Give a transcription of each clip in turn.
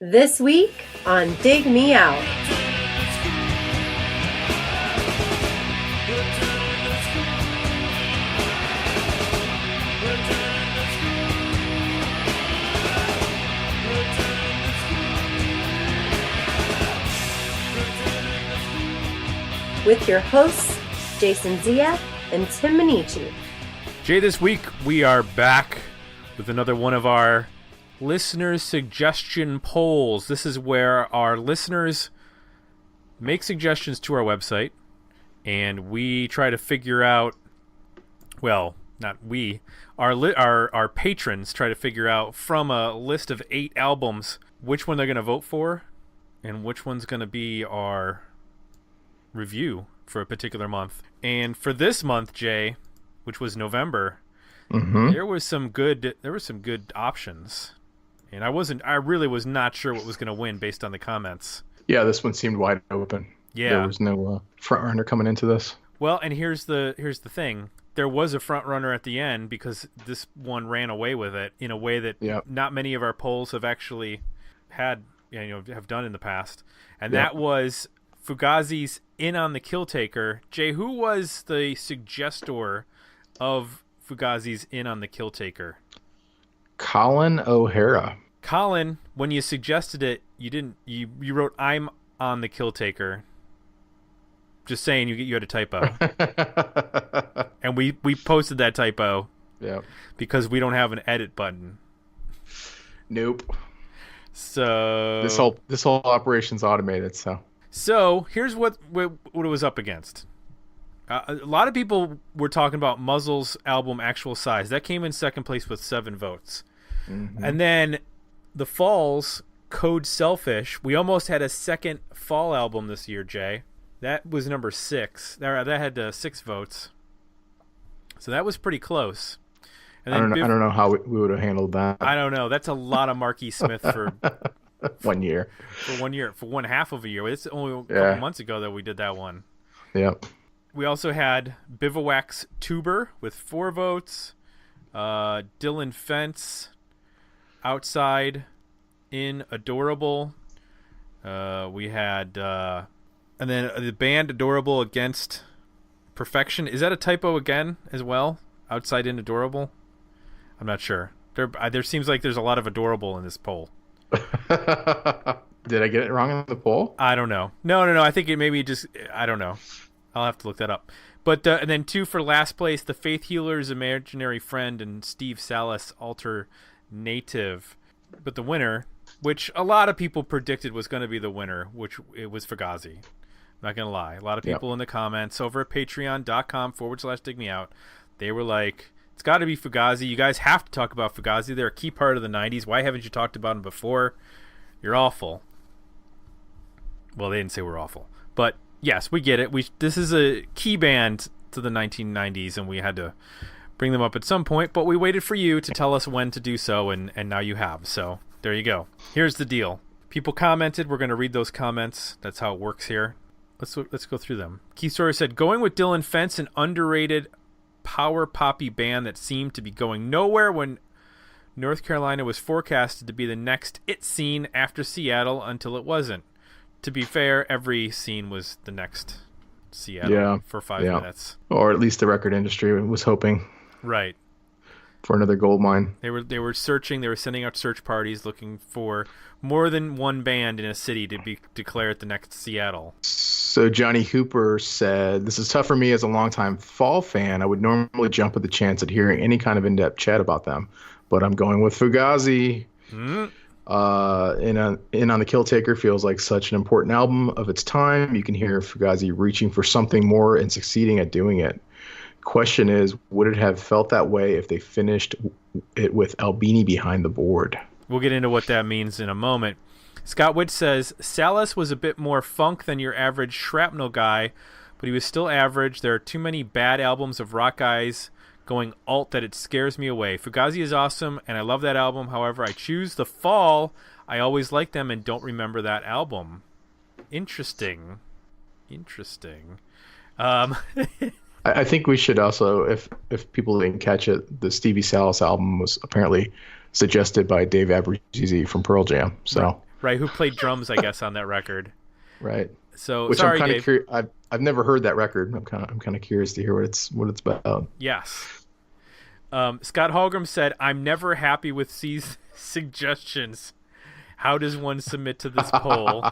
This week on Dig Me Out. With your hosts, Jason Zia and Tim Minichi. Jay, this week we are back with another one of our listener suggestion polls. This is where our listeners make suggestions to our website, and we try to figure out, well, not we, our patrons try to figure out from a list of 8 albums which one they're going to vote for and which one's going to be our review for a particular month. And for this month, Jay, which was November, there were some good options. And I really was not sure what was going to win based on the comments. Yeah, this one seemed wide open. Yeah. There was no front runner coming into this. Well, and here's the thing. There was a front runner at the end because this one ran away with it in a way that not many of our polls have actually have done in the past. And that was Fugazi's In on the Kill Taker. Jay, who was the suggestor of Fugazi's In on the Kill Taker? Colin O'Hara. Colin, when you suggested it, you wrote I'm on the Kill Taker. Just saying, you had a typo. And we posted that typo. Yeah. Because we don't have an edit button. Nope. So this whole operation's automated, So here's what it was up against. A lot of people were talking about Muzzle's album Actual Size. That came in second place with 7 votes. Mm-hmm. And then The Fall's Code Selfish. We almost had a second Fall album this year, Jay. That was number 6. That had 6 votes. So that was pretty close. And then I don't know how we would have handled that. I don't know. That's a lot of Marquis Smith for 1 year. For 1 year. For one half of a year. It's only a couple months ago that we did that one. Yep. We also had Bivouac's Tuber with 4 votes. Dylan Fence, Outside In Adorable. We had, and then the band Adorable Against Perfection. Is that a typo again as well? Outside In Adorable? I'm not sure. There seems like there's a lot of adorable in this poll. Did I get it wrong in the poll? I don't know. No. I think it maybe just, I don't know. I'll have to look that up. But and then 2 for last place, The Faith Healer's Imaginary Friend and Steve Salas Alternative. But the winner, which a lot of people predicted was going to be the winner, which it was Fugazi. Not going to lie. A lot of people in the comments over at patreon.com/digmeout, they were like, it's got to be Fugazi. You guys have to talk about Fugazi. They're a key part of the 90s. Why haven't you talked about them before? You're awful. Well, they didn't say we're awful. But yes, we get it. This is a key band to the 1990s, and we had to bring them up at some point. But we waited for you to tell us when to do so, and now you have. So there you go. Here's the deal. People commented. We're going to read those comments. That's how it works here. Let's go through them. Key Story said, going with Dylan Fence, an underrated power poppy band that seemed to be going nowhere when North Carolina was forecasted to be the next it scene after Seattle until it wasn't. To be fair, every scene was the next Seattle for 5 minutes. Or at least the record industry was hoping. Right. For another gold mine. They were searching, they were sending out search parties looking for more than one band in a city to be declared the next Seattle. So Johnny Hooper said, this is tough for me as a longtime Fall fan. I would normally jump at the chance at hearing any kind of in-depth chat about them, but I'm going with Fugazi. In on the Kill Taker feels like such an important album of its time. You can hear Fugazi reaching for something more and succeeding at doing it. Question is, would it have felt that way if they finished it with Albini behind the board? We'll get into what that means in a moment. Scott Witt says, Salas was a bit more funk than your average shrapnel guy, but he was still average. There are too many bad albums of rock guys going alt that it scares me away. Fugazi is awesome, and I love that album. However, I choose The Fall. I always like them and don't remember that album. Interesting. I think we should also, if people didn't catch it, the Stevie Salas album was apparently suggested by Dave Abruzzese from Pearl Jam. So Right, who played drums, I guess, on that record. Right. So Which sorry, I'm kind Dave. of curious. I've never heard that record. I'm kind of curious to hear what it's about. Yes. Scott Holgram said, "I'm never happy with C's suggestions. How does one submit to this poll?"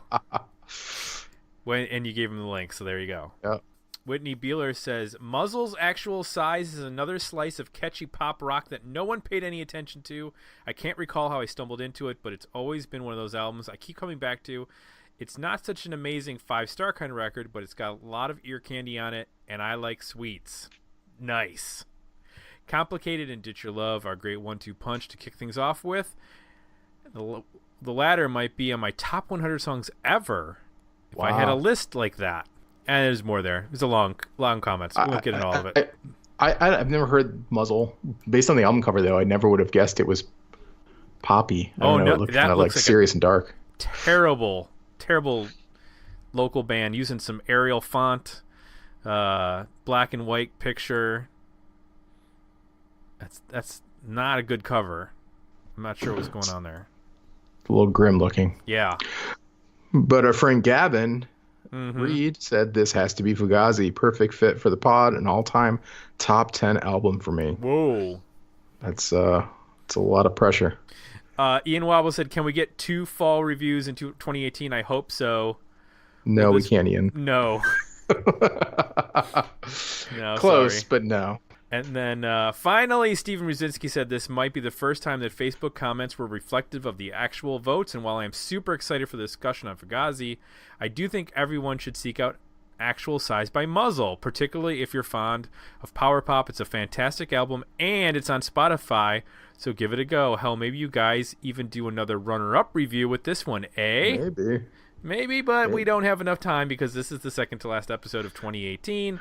And you gave him the link, so there you go. Yeah. Whitney Beeler says, "Muzzle's actual size is another slice of catchy pop rock that no one paid any attention to. I can't recall how I stumbled into it, but it's always been one of those albums I keep coming back to. It's not such an amazing 5-star kind of record, but it's got a lot of ear candy on it, and I like sweets." Nice. Complicated and Ditch Your Love are a great 1-2 punch to kick things off with. The latter might be on my top 100 songs ever if I had a list like that. And there's more there. There's a long comments. We won't get into all of it. I've never heard Muzzle. Based on the album cover, though, I never would have guessed it was poppy. I don't know. It looked kind of like serious and dark. Terrible local band using some Arial font, black and white picture. That's not a good cover. I'm not sure what's going on there. A little grim looking. Yeah. But our friend Gavin Reed said this has to be Fugazi. Perfect fit for the pod. An all-time top 10 album for me. Whoa. It's a lot of pressure. Ian Wobble said, "Can we get 2 fall reviews in 2018? I hope so." No, we can't, Ian. No. No, close, sorry. But no. And then finally, Steven Ruzinski said this might be the first time that Facebook comments were reflective of the actual votes. And while I am super excited for the discussion on Fugazi, I do think everyone should seek out Actual Size by Muzzle, particularly if you're fond of power pop. It's a fantastic album, and it's on Spotify, so give it a go. Hell, maybe you guys even do another runner-up review with this one, eh? Maybe, but we don't have enough time because this is the second to last episode of 2018.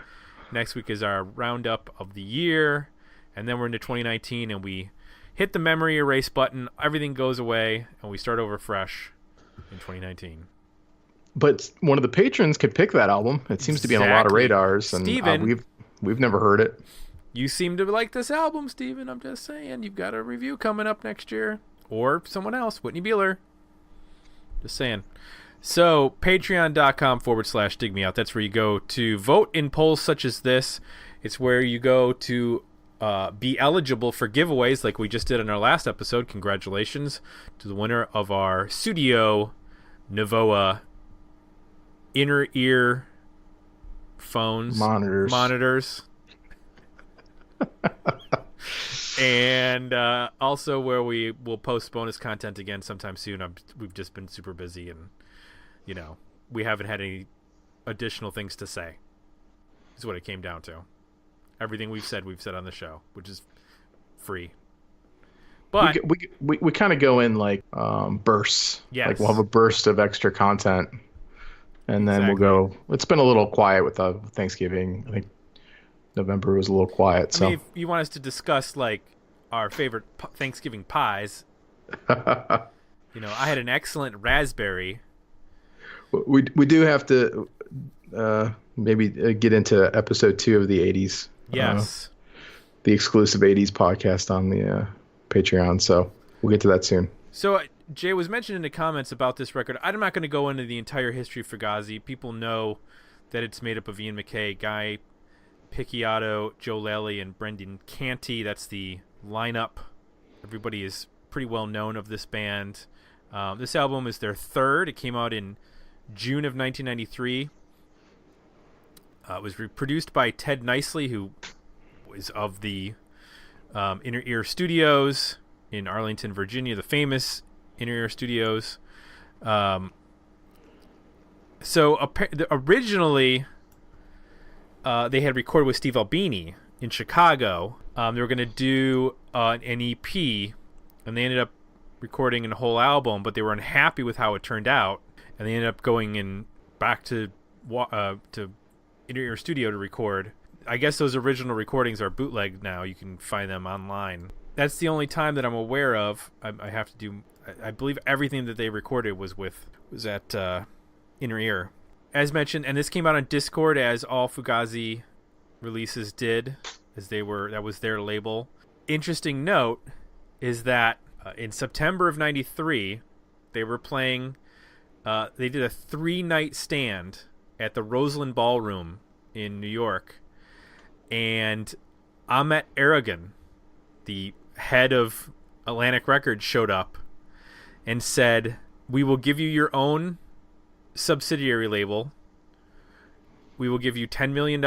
Next week is our roundup of the year, and then we're into 2019, and we hit the memory erase button. Everything goes away, and we start over fresh in 2019. But one of the patrons could pick that album. It seems to be on a lot of radars, and Steven, we've never heard it. You seem to like this album, Steven. I'm just saying. You've got a review coming up next year. Or someone else, Whitney Beeler. Just saying. So, patreon.com/dig me out. That's where you go to vote in polls such as this. It's where you go to be eligible for giveaways like we just did in our last episode. Congratulations to the winner of our Studio Navoa inner ear phones. Monitors. And also where we will post bonus content again sometime soon. We've just been super busy and we haven't had any additional things to say. Is what it came down to. Everything we've said on the show, which is free. But we kind of go in like bursts. Yes. Like we'll have a burst of extra content, and then we'll go. It's been a little quiet with Thanksgiving. I think November was a little quiet. So if you want us to discuss like our favorite Thanksgiving pies, I had an excellent raspberry. We do have to maybe get into episode 2 of the 80s. Yes. The exclusive 80s podcast on the Patreon. So we'll get to that soon. So Jay was mentioned in the comments about this record. I'm not going to go into the entire history of Fugazi. People know that it's made up of Ian MacKaye, Guy Picciotto, Joe Lally, and Brendan Canty. That's the lineup. Everybody is pretty well known of this band. This album is their third. It came out in June of 1993. It was produced by Ted Nicely, who is of the Inner Ear Studios in Arlington, Virginia, the famous Inner Ear Studios. Originally, they had recorded with Steve Albini in Chicago. They were going to do an EP, and they ended up recording a whole album, but they were unhappy with how it turned out, and they ended up going back to Inner Ear Studio to record. I guess those original recordings are bootlegged now. You can find them online. That's the only time that I'm aware of. I have to do. I believe everything that they recorded was at Inner Ear, as mentioned. And this came out on Discord, as all Fugazi releases did, that was their label. Interesting note is that in September of '93, They were playing. They did a 3-night stand at the Roseland Ballroom in New York, and Ahmet Eragon, the head of Atlantic Records, showed up and said, "We will give you your own subsidiary label. We will give you $10 million,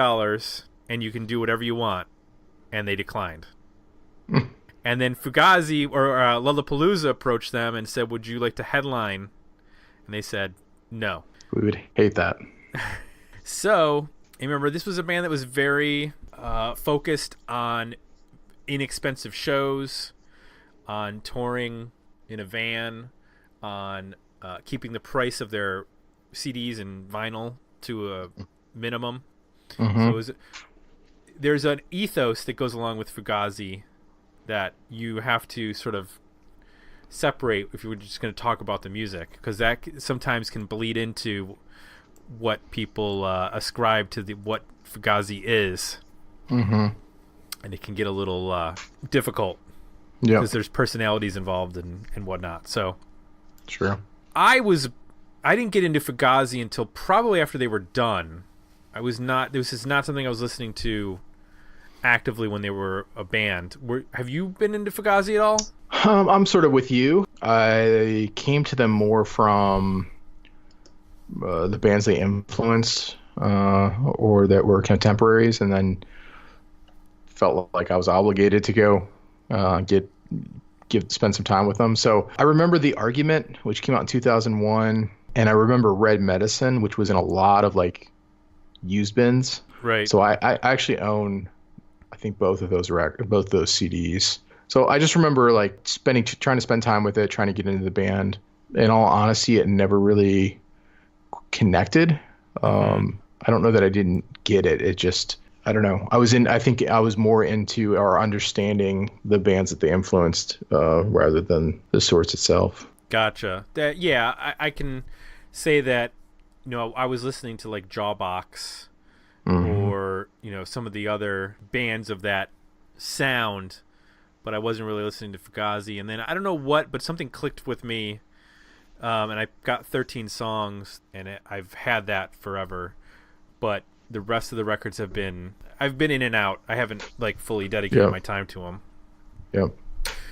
and you can do whatever you want." And they declined. And then Fugazi or Lollapalooza approached them and said, "Would you like to headline?" And they said, "No." We would hate that. So, remember, this was a band that was very focused on inexpensive shows, on touring in a van, on keeping the price of their CDs and vinyl to a minimum. So there's an ethos that goes along with Fugazi that you have to sort of separate if you were just going to talk about the music, because that sometimes can bleed into what people ascribe to what Fugazi is. And it can get a little difficult because there's personalities involved and whatnot. So True. I didn't get into Fugazi until probably after they were done. This is not something I was listening to actively when they were a band. Have you been into Fugazi at all? I'm sort of with you. I came to them more from the bands they influenced or that were contemporaries, and then felt like I was obligated to go spend some time with them. So I remember The Argument, which came out in 2001, and I remember Red Medicine, which was in a lot of like used bins. Right. So I actually own, I think, both of those CDs. So I just remember like trying to spend time with it, trying to get into the band. In all honesty, it never really connected. I don't know that I didn't get it. It just, I don't know. I think I was more into or understanding the bands that they influenced rather than the source itself. Gotcha. I can say that, I was listening to like Jawbox or, some of the other bands of that sound, but I wasn't really listening to Fugazi. And then I don't know what, but something clicked with me. And I got 13 songs, and I've had that forever. But the rest of the records I've been in and out. I haven't like fully dedicated my time to them. Yep.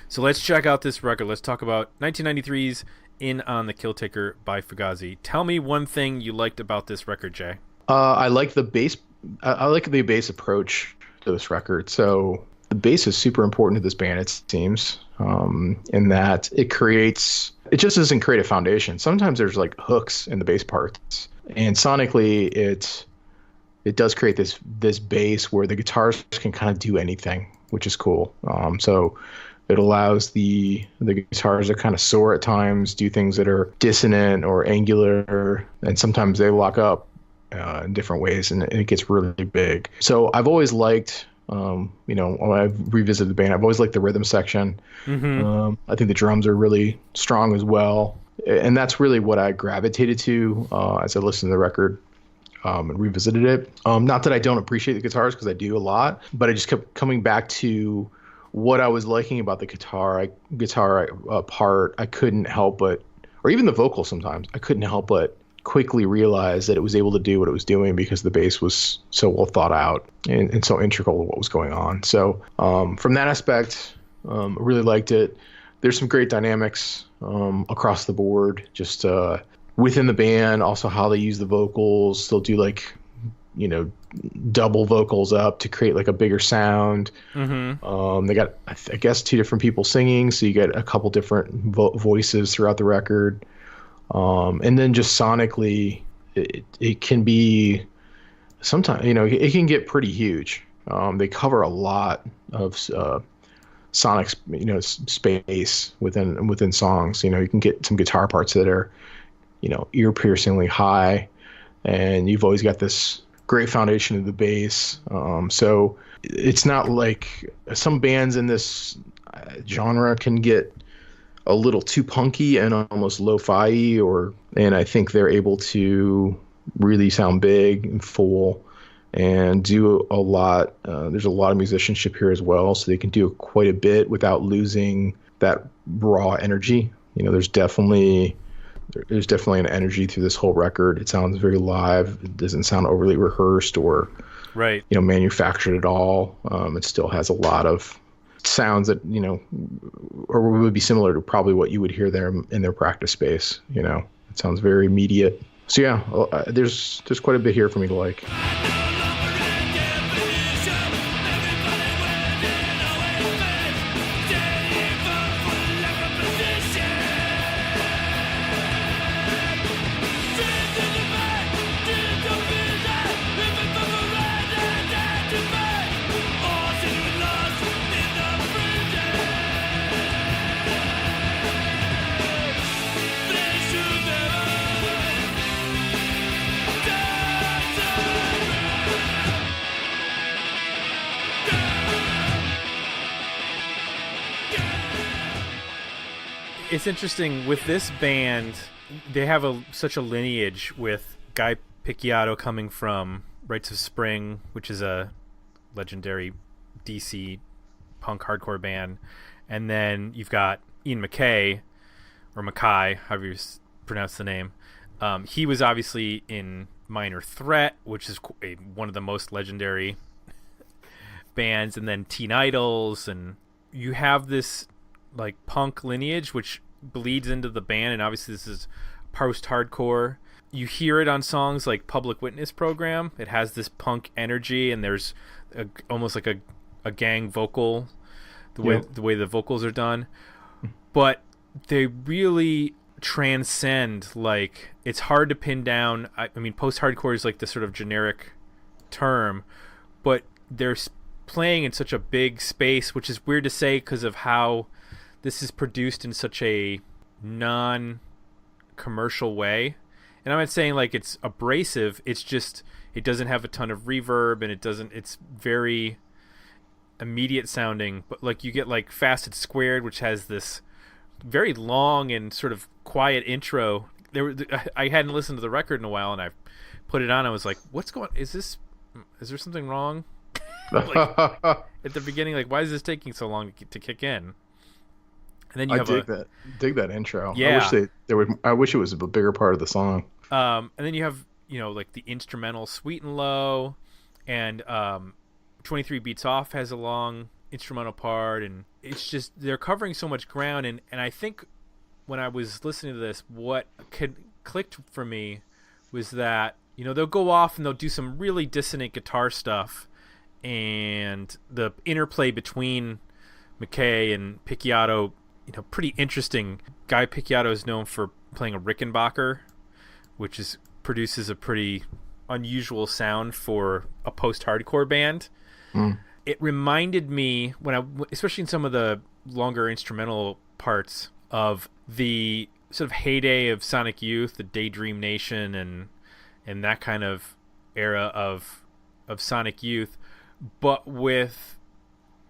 So let's check out this record. Let's talk about 1993's In on the Kill Taker by Fugazi. Tell me one thing you liked about this record, Jay. I like the bass. I like the bass approach to this record. So the bass is super important to this band, it seems, in that it just doesn't create a foundation. Sometimes there's like hooks in the bass parts, and sonically it does create this bass where the guitars can kind of do anything, which is cool. So it allows the guitars to kind of soar at times, do things that are dissonant or angular, and sometimes they lock up in different ways, and it gets really big. So I've always liked, when I've revisited the band, I've always liked the rhythm section. I think the drums are really strong as well, and that's really what I gravitated to as I listened to the record and revisited it. Not that I don't appreciate the guitars, because I do a lot, but I just kept coming back to what I was liking about the guitar part. I couldn't help but, or even the vocals sometimes, I couldn't help but quickly realize that it was able to do what it was doing because the bass was so well thought out and so integral to what was going on. So from that aspect, I really liked it. There's some great dynamics across the board, just within the band, also how they use the vocals. They'll do like, double vocals up to create like a bigger sound. They got, I guess, 2 different people singing, so you get a couple different voices throughout the record. And then just sonically, it can be sometimes, it can get pretty huge. They cover a lot of sonic, space within songs. You can get some guitar parts that are, ear-piercingly high, and you've always got this great foundation of the bass. So it's not like some bands in this genre can get a little too punky and almost lo-fi, and I think they're able to really sound big and full and do a lot. There's a lot of musicianship here as well, so they can do quite a bit without losing that raw energy. there's definitely an energy through this whole record. It sounds very live. It doesn't sound overly rehearsed or Right. manufactured at all. It still has a lot of sounds that or would be similar to probably what you would hear there in their practice space. It sounds very immediate. So yeah, there's quite a bit here for me to like. It's interesting with this band. They have such a lineage with Guy Picciotto coming from Rites of Spring, which is a legendary DC punk hardcore band, and then you've got Ian MacKaye, or Mackay, however you pronounce the name. He was obviously in Minor Threat, which is one of the most legendary bands, and then Teen Idols, and you have this like punk lineage which bleeds into the band, and obviously this is post-hardcore. You hear it on songs like Public Witness Program. It has this punk energy, and there's almost like a gang vocal, the way the vocals are done, but they really transcend. Like, it's hard to pin down. I mean, post-hardcore is like the sort of generic term, but they're playing in such a big space, which is weird to say because of how this is produced in such a non-commercial way. And I'm not saying like it's abrasive. It's just it doesn't have a ton of reverb, and it's very immediate sounding. But like you get like Facet Squared, which has this very long and sort of quiet intro. I hadn't listened to the record in a while, and I put it on. I was like, "What's going? Is there something wrong?" Like, at the beginning, like, why is this taking so long to kick in? And then you dig that intro. Yeah. I wish it was a bigger part of the song. And then you have like the instrumental Sweet and Low, and 23 Beats Off has a long instrumental part, and it's just they're covering so much ground. And I think when I was listening to this, what clicked for me was that they'll go off and they'll do some really dissonant guitar stuff, and the interplay between MacKaye and Picciotto, pretty interesting. Guy Picciotto is known for playing a Rickenbacker, which produces a pretty unusual sound for a post-hardcore band. It reminded me, especially in some of the longer instrumental parts, of the sort of heyday of Sonic Youth, the Daydream Nation, and that kind of era of Sonic Youth, but with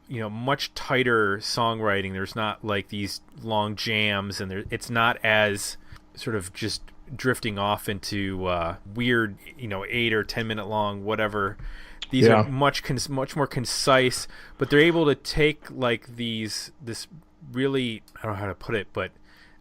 much tighter songwriting. There's not like these long jams, and it's not as sort of just drifting off into weird 8 or 10 minute long whatever. These are much more concise, but they're able to take like this really, I don't know how to put it, but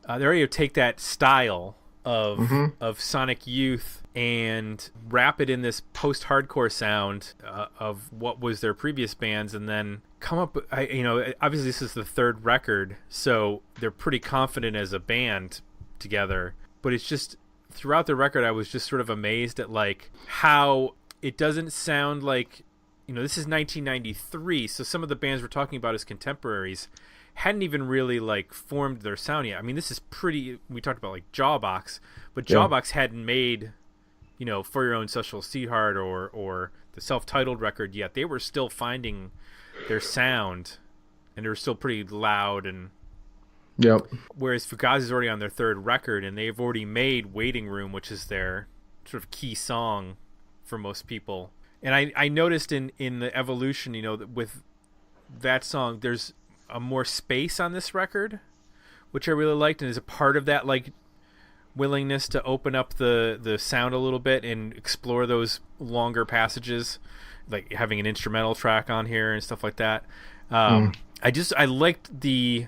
they're able to take that style of Sonic Youth and wrap it in this post-hardcore sound of what was their previous bands, and then come up. Obviously this is the third record, so they're pretty confident as a band together. But it's just throughout the record, I was just sort of amazed at like how it doesn't sound like this is 1993, so some of the bands we're talking about as contemporaries hadn't even really like formed their sound yet. I mean, this is pretty. We talked about like Jawbox, but Jawbox hadn't made For Your Own Social Sweetheart or the self-titled record yet. They were still finding their sound, and they were still pretty loud. And whereas Fugazi is already on their third record, and they've already made Waiting Room, which is their sort of key song for most people. And I noticed in the evolution, with that song, there's a more space on this record, which I really liked, and is a part of that like willingness to open up the sound a little bit and explore those longer passages, like having an instrumental track on here and stuff like that. I liked the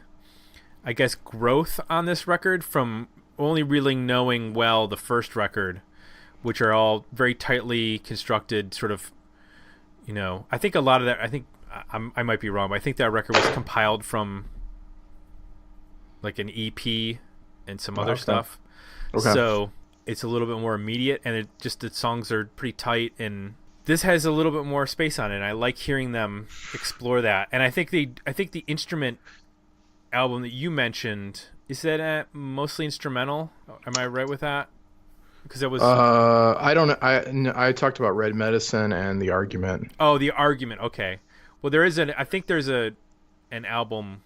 I guess, growth on this record from only really knowing well the first record, which are all very tightly constructed sort of, I think a lot of that, I might be wrong, but I think that record was compiled from like an EP and some other stuff. Okay. So it's a little bit more immediate, and the songs are pretty tight, and this has a little bit more space on it. And I like hearing them explore that. And I think the instrument album that you mentioned, is that mostly instrumental? Am I right with that? Because it was. I don't know. I talked about Red Medicine and The Argument. Oh, The Argument. Okay. Well, I think there's an album.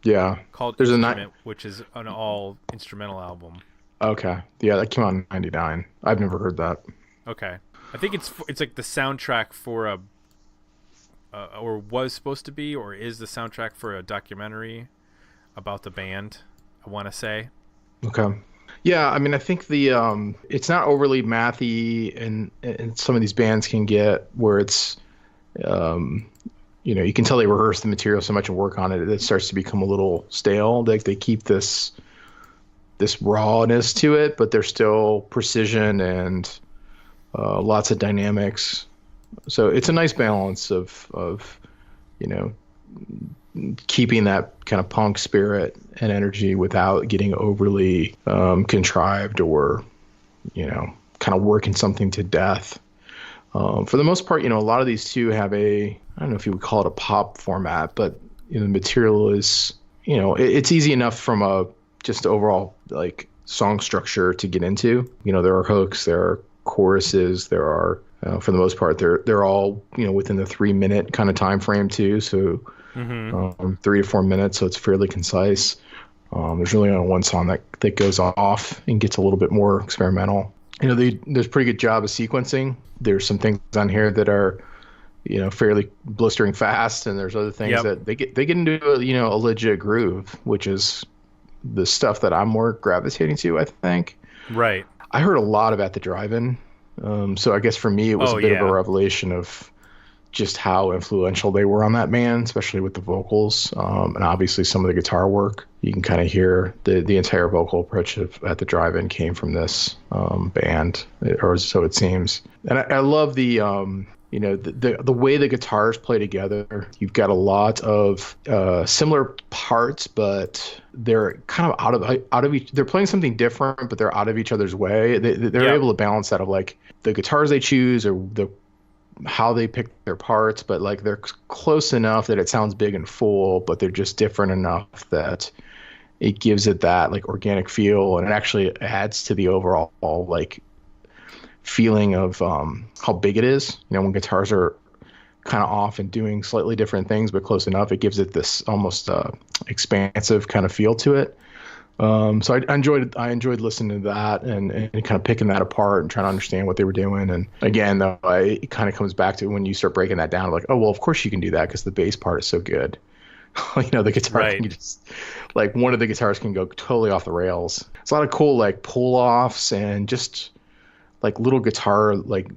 Yeah. Called there's Instrument, which is an all instrumental album. Okay. Yeah, that came out in '99. I've never heard that. Okay. I think it's like the soundtrack for or was supposed to be, or is the soundtrack for a documentary about the band, I want to say. Okay. Yeah, I mean, I think it's not overly mathy, and some of these bands can get where it's, you can tell they rehearse the material so much and work on it, it starts to become a little stale. Like they keep this rawness to it, but there's still precision and lots of dynamics. So it's a nice balance of keeping that kind of punk spirit and energy without getting overly contrived or, kind of working something to death. For the most part, a lot of these two have I don't know if you would call it a pop format, but the material is, it's easy enough from a just overall like song structure to get into. There are hooks, there are choruses, there are, for the most part, they're all, within the 3-minute kind of time frame too. So 3 to 4 minutes, so it's fairly concise. There's really only one song that goes off and gets a little bit more experimental. There's a pretty good job of sequencing. There's some things on here that are, fairly blistering fast, and there's other things that they get into a legit groove, which is the stuff that I'm more gravitating to, I think. Right. I heard a lot about the Drive-In, so I guess for me it was a bit of a revelation of just how influential they were on that band, especially with the vocals, and obviously some of the guitar work. You can kind of hear the entire vocal approach at the Drive-In came from this band, or so it seems. And I love the way the guitars play together. You've got a lot of similar parts, but they're kind of out of each. They're playing something different, but they're out of each other's way. They're able to balance that of like the guitars they choose or how they pick their parts, but like they're close enough that it sounds big and full, but they're just different enough that it gives it that like organic feel, and it actually adds to the overall like feeling of how big it is. When guitars are kind of off and doing slightly different things but close enough, it gives it this almost expansive kind of feel to it. So I enjoyed listening to that and kind of picking that apart and trying to understand what they were doing. And again, though, it kind of comes back to when you start breaking that down, like, oh, well, of course you can do that because the bass part is so good. The guitar can just, like, one of the guitars can go totally off the rails. It's a lot of cool, like, pull-offs and just, like, little guitar, like,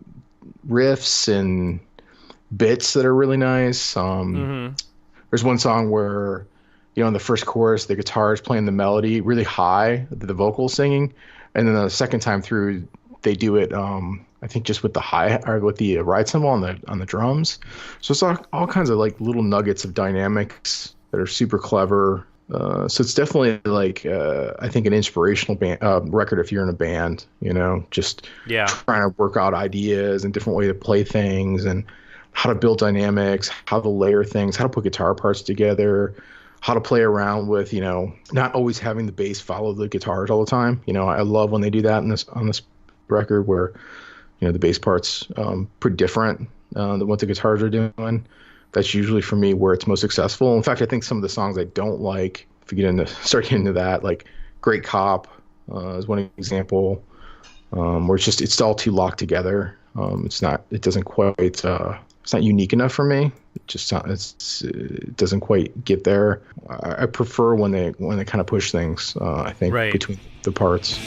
riffs and bits that are really nice. There's one song where, in the first chorus, the guitar is playing the melody really high, the vocals singing, and then the second time through, they do it, I think, just with the or with the ride cymbal on the drums. So it's all kinds of like little nuggets of dynamics that are super clever. So it's definitely like I think an inspirational record if you're in a band, just trying to work out ideas and different way to play things and how to build dynamics, how to layer things, how to put guitar parts together, how to play around with, not always having the bass follow the guitars all the time. I love when they do that on this record where, the bass part's pretty different than what the guitars are doing. That's usually for me where it's most successful. In fact, I think some of the songs I don't like, if you start getting into that, like Great Cop is one example, where it's all too locked together. It's not unique enough for me. It doesn't quite get there. I prefer when they kind of push things, I think, between the parts.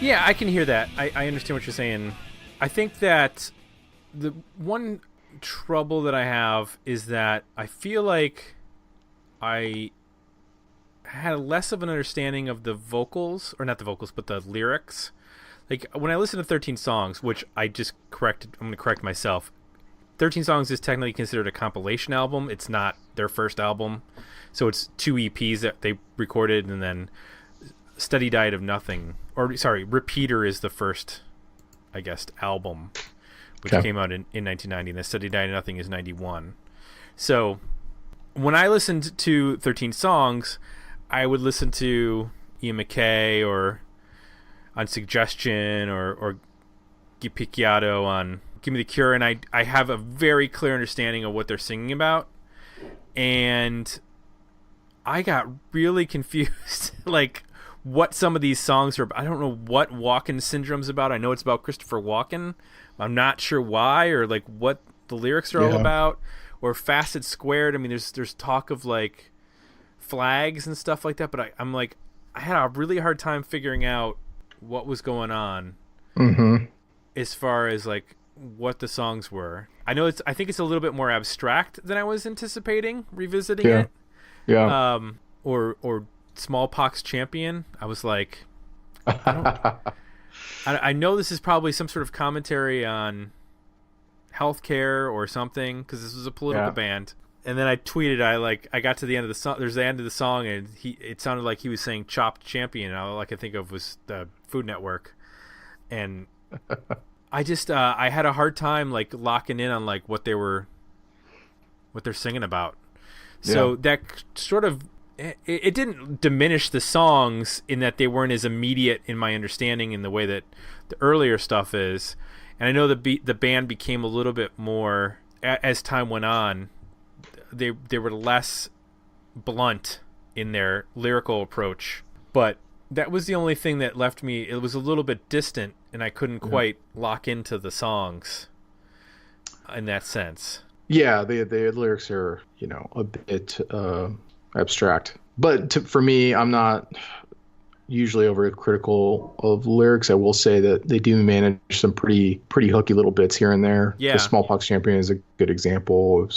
Yeah, I can hear that. I understand what you're saying. I think that the one trouble that I have is that I feel like I had less of an understanding of the vocals, or not the vocals, but the lyrics. Like, when I listen to 13 Songs, which I just corrected, I'm going to correct myself. 13 Songs is technically considered a compilation album. It's not their first album. So it's 2 EPs that they recorded, and then Steady Diet of Nothing. Or, sorry, Repeater is the first, I guess, album, which came out in 1990. And the Steady Diet of Nothing is 91. So when I listened to 13 Songs, I would listen to Ian MacKaye or on Suggestion or Guy Picciotto on Give Me the Cure, and I have a very clear understanding of what they're singing about, and I got really confused like what some of these songs are about. I don't know what Walken Syndrome's about. I know it's about Christopher Walken. I'm not sure why, or like what the lyrics are all about, or Facet Squared. I mean, there's talk of like flags and stuff like that, but I'm like, I had a really hard time figuring out what was going on as far as like what the songs were. I think it's a little bit more abstract than I was anticipating revisiting it. Yeah. Or Smallpox Champion. I was like, I know this is probably some sort of commentary on healthcare or something, because this was a political band. And then I tweeted, I got to the end of the song. There's the end of the song, and it sounded like he was saying "Chopped Champion." And all I could think of was the Food Network, and I just I had a hard time like locking in on like what they're singing about. So that sort of it didn't diminish the songs in that they weren't as immediate in my understanding in the way that the earlier stuff is. And I know the band became a little bit more as time went on. They were less blunt in their lyrical approach, but that was the only thing that left me. It was a little bit distant, and I couldn't quite lock into the songs in that sense. Yeah, the lyrics are, a bit abstract. But for me, I'm not usually over critical of lyrics. I will say that they do manage some pretty hooky little bits here and there. Yeah. The Smallpox Champion is a good example.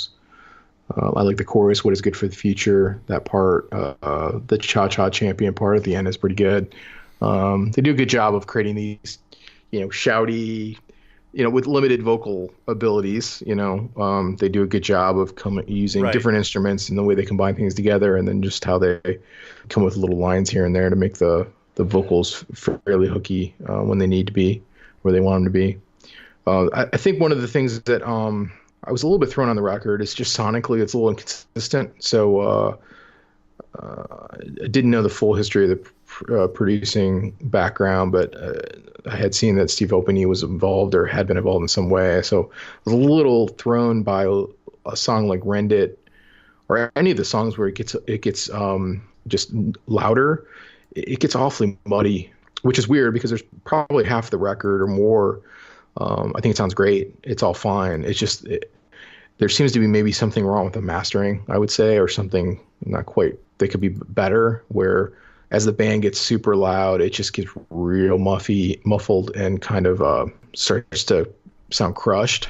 I like the chorus, "What is good for the future." That part, the Cha-Cha Champion part at the end is pretty good. They do a good job of creating these, shouty, with limited vocal abilities. They do a good job of using different instruments and the way they combine things together, and then just how they come with little lines here and there to make the vocals fairly hooky when they need to be, where they want them to be. I think one of the things that I was a little bit thrown on the record is just sonically it's a little inconsistent. So I didn't know the full history of the producing background, but I had seen that Steve Openy was involved or had been involved in some way. So I was a little thrown by a song like "Rend It" or any of the songs where it gets just louder. It gets awfully muddy, which is weird because there's probably half the record or more. I think it sounds great. It's all fine. It's just there seems to be maybe something wrong with the mastering, I would say, or something not quite. They could be better. Where as the band gets super loud, it just gets real muffled, and kind of starts to sound crushed.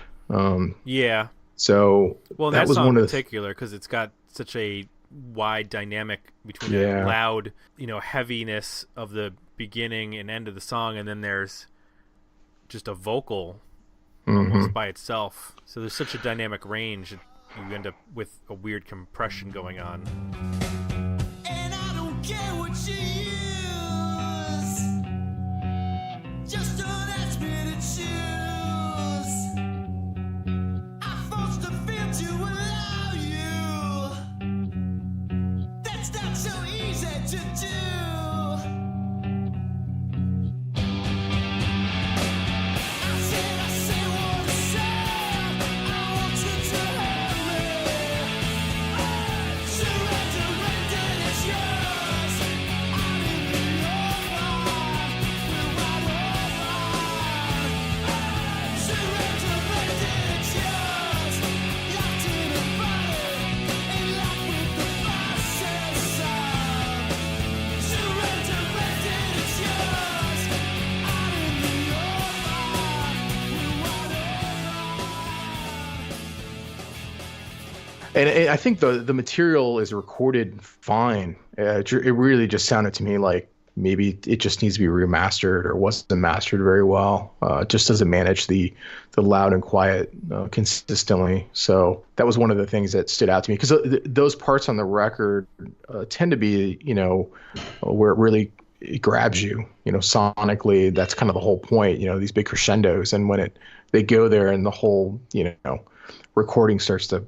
Yeah. So that was one in particular because it's got such a wide dynamic between the loud, heaviness of the beginning and end of the song, and then there's just a vocal almost by itself. So there's such a dynamic range, you end up with a weird compression going on. And I don't care what you use, just don't ask me to choose. I forced the fear to allow you. That's not so easy to do. And I think the material is recorded fine. It really just sounded to me like maybe it just needs to be remastered or wasn't mastered very well. It just doesn't manage the loud and quiet consistently. So that was one of the things that stood out to me, because those parts on the record tend to be, where it really it grabs you, sonically. That's kind of the whole point, these big crescendos. And when they go there and the whole, recording starts to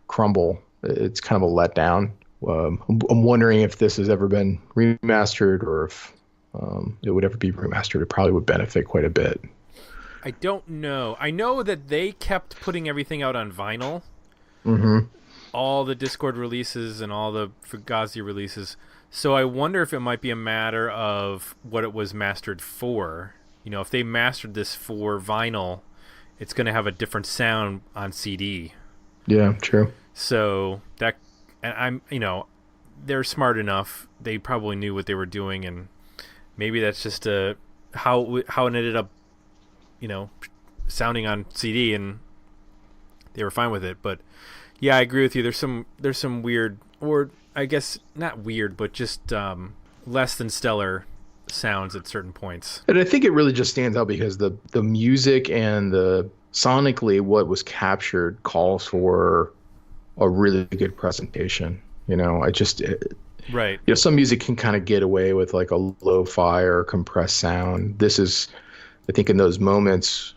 crumble, it's kind of a letdown. I'm wondering if this has ever been remastered, or if it would ever be remastered. It probably would benefit quite a bit. I don't know. I know that they kept putting everything out on vinyl. Mm-hmm. All the Discord releases and all the Fugazi releases. So I wonder if it might be a matter of what it was mastered for. If they mastered this for vinyl, it's going to have a different sound on CD. Yeah, true. So that, and they're smart enough. They probably knew what they were doing, and maybe that's just how it ended up, sounding on CD, and they were fine with it. But yeah, I agree with you. There's some weird, or I guess not weird, but just less than stellar sounds at certain points. And I think it really just stands out because the music and the sonically what was captured calls for a really good presentation. Right. Some music can kind of get away with like a lo-fi or compressed sound. This is, I think, in those moments,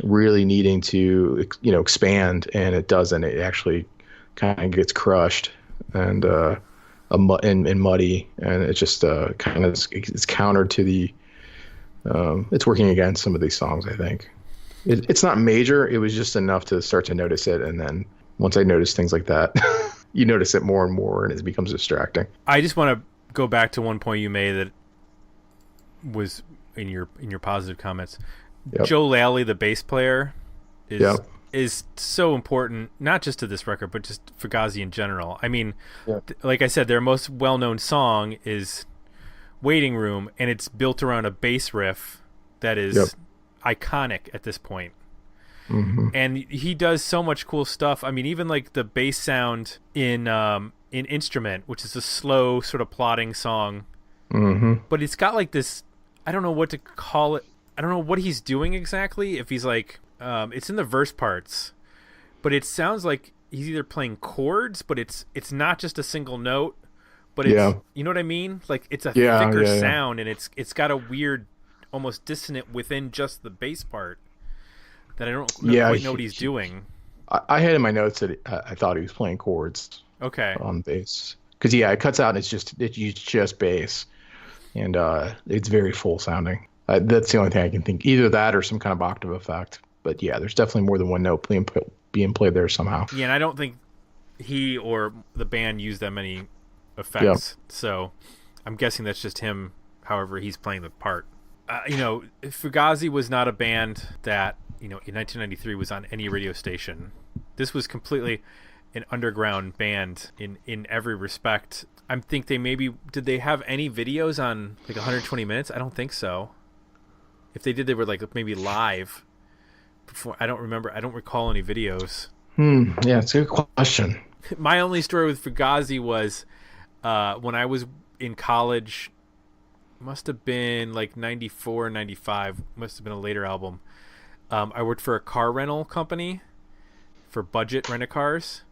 really needing to, expand, and it doesn't. It actually kind of gets crushed and muddy, and it just kind of it's counter to the. It's working against some of these songs, I think. It's not major. It was just enough to start to notice it, and then once I noticed things like that, you notice it more and more, and it becomes distracting. I just want to go back to one point you made that was in your positive comments. Yep. Joe Lally, the bass player, is so important, not just to this record, but just Fugazi in general. I mean, like I said, their most well-known song is Waiting Room, and it's built around a bass riff that is iconic at this point. Mm-hmm. And he does so much cool stuff. I mean, even like the bass sound in Instrument, which is a slow sort of plodding song, but it's got like this, I don't know what to call it. I don't know what he's doing exactly. If he's like, it's in the verse parts, but it sounds like he's either playing chords, but it's not just a single note, but it's, you know what I mean? Like it's a thicker sound, and it's got a weird, almost dissonant within just the bass part that I don't quite know what he's doing. I had in my notes that I thought he was playing chords. Okay. On bass, because it cuts out and it's just bass, and it's very full sounding. That's the only thing I can think. Either that or some kind of octave effect. But yeah, there's definitely more than one note being played there somehow. Yeah, and I don't think he or the band used that many effects. So I'm guessing that's just him, however he's playing the part. Fugazi was not a band that, in 1993 was on any radio station. This was completely an underground band in every respect. I think did they have any videos on like 120 Minutes? I don't think so. If they did, they were like maybe live. Before, I don't remember. I don't recall any videos. Yeah, it's a good question. My only story with Fugazi was when I was in college. Must have been like 94, 95. Must have been a later album. I worked for a car rental company for budget rent-a-cars,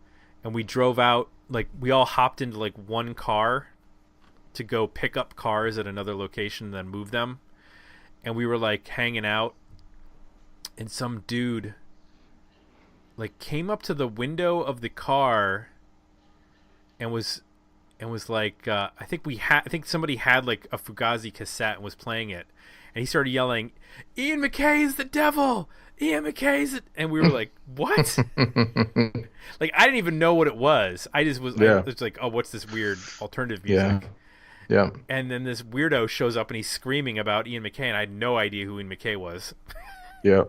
and we drove out, like we all hopped into like one car to go pick up cars at another location and then move them. And we were like hanging out, and some dude like came up to the window of the car and was like, I think somebody had like a Fugazi cassette and was playing it, and he started yelling, "Ian MacKaye is the devil! Ian MacKaye is it?" And we were like, "What?" Like I didn't even know what it was. I just was like, "Oh, what's this weird alternative music?" Yeah. And then this weirdo shows up and he's screaming about Ian MacKaye, and I had no idea who Ian MacKaye was. Yeah.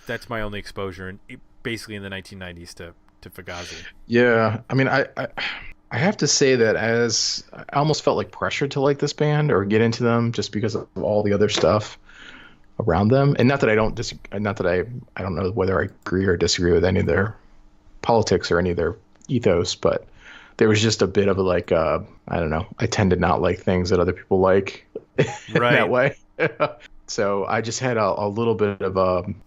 That's my only exposure, basically in the 1990s to Fugazi. Yeah, I mean, I have to say that I almost felt like pressure to like this band or get into them just because of all the other stuff around them. And not that I don't know whether I agree or disagree with any of their politics or any of their ethos, but there was just a bit of a, like, I don't know. I tend to not like things that other people like in that way. So I just had a little bit of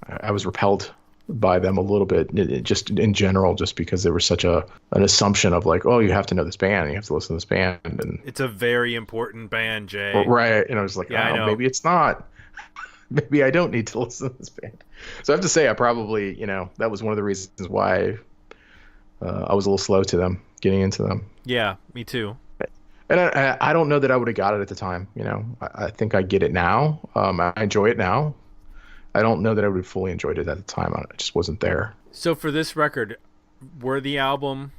I was repelled by them a little bit, just in general, just because there was such an assumption of like, oh, you have to know this band, you have to listen to this band, and it's a very important band, Jay. Right? And I was like, yeah, oh, maybe it's not. Maybe I don't need to listen to this band. So I have to say, I probably, that was one of the reasons why I was a little slow to them, getting into them. Yeah, me too. And I don't know that I would have got it at the time. I think I get it now. I enjoy it now. I don't know that I would have fully enjoyed it at the time. I just wasn't there. So for this record, worthy album,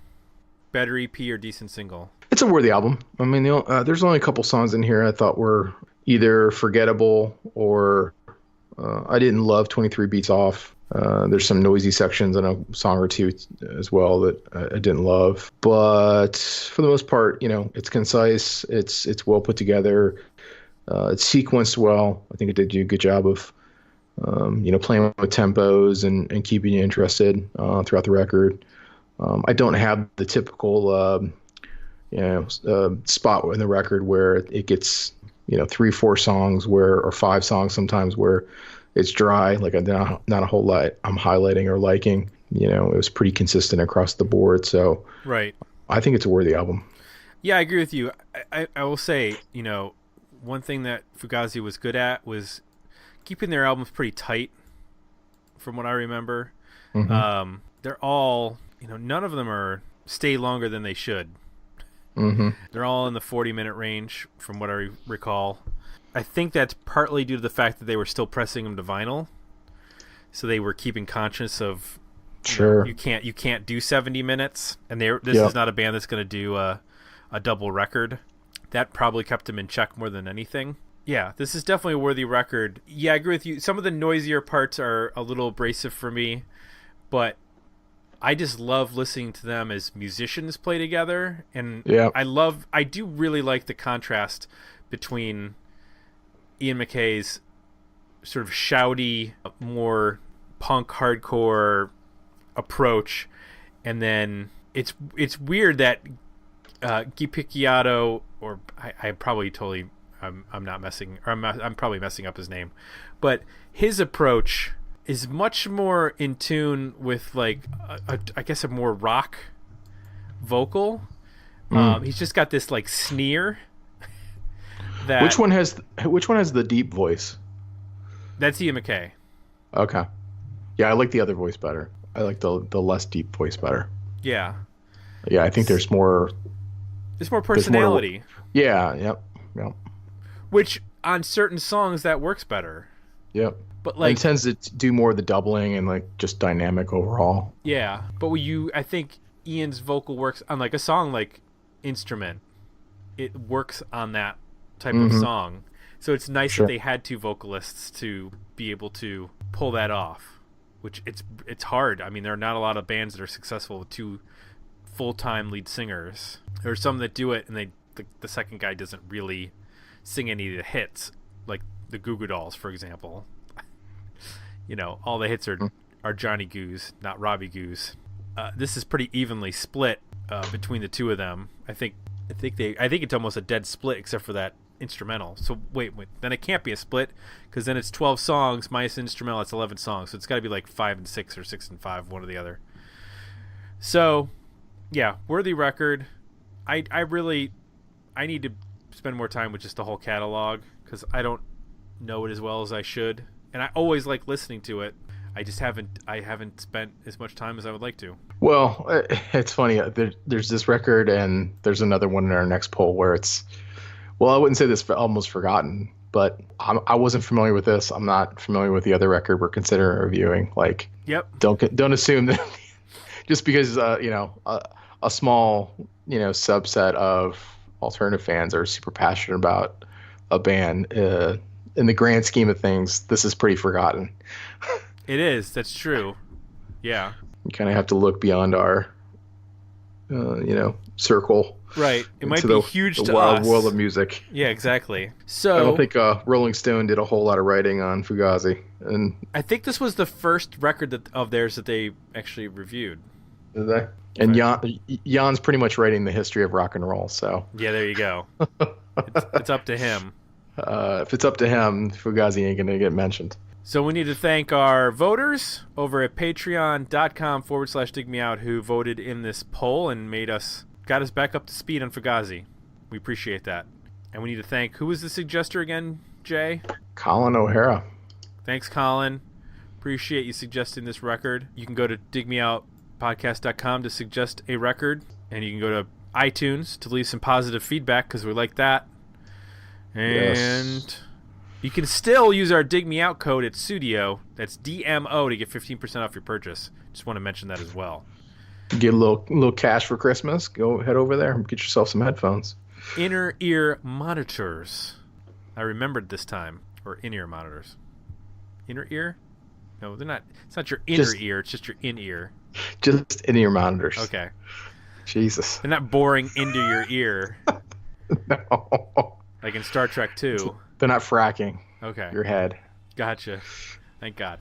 better EP, or decent single? It's a worthy album. I mean, there's only a couple songs in here I thought were either forgettable or I didn't love 23 Beats Off. There's some noisy sections in a song or two as well that I didn't love. But for the most part, it's concise. It's well put together. It's sequenced well. I think it did do a good job of playing with tempos and keeping you interested throughout the record. I don't have the typical, spot in the record where it gets, 3-4 songs or 5 songs sometimes where it's dry, like not a whole lot I'm highlighting or liking. It was pretty consistent across the board. So right. I think it's a worthy album. Yeah, I agree with you. I will say, one thing that Fugazi was good at was keeping their albums pretty tight, from what I remember. Mm-hmm. They're all, none of them stay longer than they should. Mm-hmm. They're all in the 40-minute range, from what I recall. I think that's partly due to the fact that they were still pressing them to vinyl, so they were keeping conscious of. Sure. You can't do 70 minutes, and this is not a band that's going to do a double record. That probably kept them in check more than anything. Yeah, this is definitely a worthy record. Yeah, I agree with you. Some of the noisier parts are a little abrasive for me, but I just love listening to them as musicians play together, and I do really like the contrast between Ian MacKay's sort of shouty, more punk hardcore approach, and then it's weird that Guy Picciotto, or I probably totally I'm probably messing up his name, but his approach is much more in tune with like I guess a more rock vocal. He's just got this like sneer. Which one has the deep voice? That's Ian MacKay. Okay. Yeah, I like the other voice better. I like the less deep voice better. Yeah. Yeah, I think there's more. There's more personality. Yeah. Yep. Which on certain songs that works better. Yep. But like, it tends to do more of the doubling and like just dynamic overall. Yeah, but I think Ian's vocal works on like a song like Instrument. It works on that type of song. So it's nice that they had 2 vocalists to be able to pull that off, which it's hard. I mean, there are not a lot of bands that are successful with 2 full-time lead singers. There are some that do it, and the second guy doesn't really sing any of the hits, like the Goo Goo Dolls, for example. All the hits are Johnny Goose, not Robbie Goose. This is pretty evenly split between the 2 of them. I think it's almost a dead split except for that instrumental. So wait, then it can't be a split, because then it's 12 songs minus instrumental. It's 11 songs, so it's got to be like 5 and 6 or 6 and 5, one or the other. So yeah, worthy record. I need to spend more time with just the whole catalog, because I don't know it as well as I should, and I always like listening to it. I just haven't spent as much time as I would like to. Well, it's funny. There's this record, and there's another one in our next poll where it's, well, I wouldn't say this almost forgotten, but I wasn't familiar with this. I'm not familiar with the other record we're considering reviewing. Like, yep. Don't assume that just because a small subset of alternative fans are super passionate about a band. In the grand scheme of things, this is pretty forgotten. It is. That's true. Yeah. You kind of have to look beyond our, circle. Right. It might be huge to us. The wild world of music. Yeah, exactly. So I don't think Rolling Stone did a whole lot of writing on Fugazi, and I think this was the first record of theirs that they actually reviewed. Do they? And Jan's pretty much writing the history of rock and roll. So Yeah, there you go. It's up to him. If it's up to him, Fugazi ain't gonna get mentioned. So we need to thank our voters over at patreon.com/digmeout who voted in this poll and got us back up to speed on Fugazi. We appreciate that. And we need to thank, who was the suggester again, Jay? Colin O'Hara. Thanks, Colin. Appreciate you suggesting this record. You can go to digmeoutpodcast.com to suggest a record, and you can go to iTunes to leave some positive feedback because we like that. And you can still use our Dig Me Out code at Studio. That's DMO to get 15% off your purchase. Just want to mention that as well. Get a little cash for Christmas. Go head over there and get yourself some headphones. Inner ear monitors. I remembered this time. Or in-ear monitors. Inner ear? No, they're not. It's not your inner ear. It's just your in-ear. Just in-ear monitors. Okay. Jesus. They're not boring into your ear. No. Like in Star Trek 2. They're not fracking Okay. your head. Gotcha. Thank God.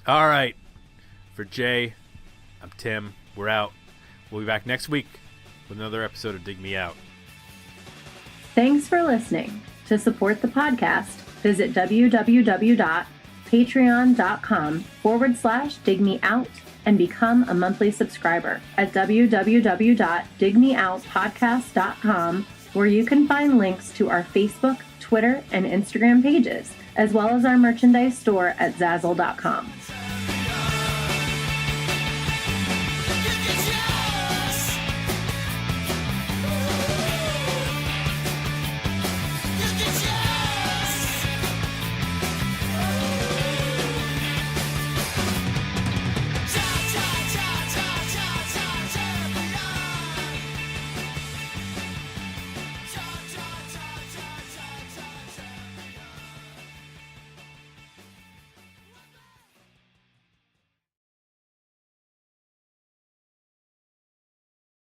All right. For Jay, I'm Tim. We're out. We'll be back next week with another episode of Dig Me Out. Thanks for listening. To support the podcast, visit www.patreon.com/digmeout and become a monthly subscriber at www.digmeoutpodcast.com, where you can find links to our Facebook, Twitter, and Instagram pages, as well as our merchandise store at Zazzle.com.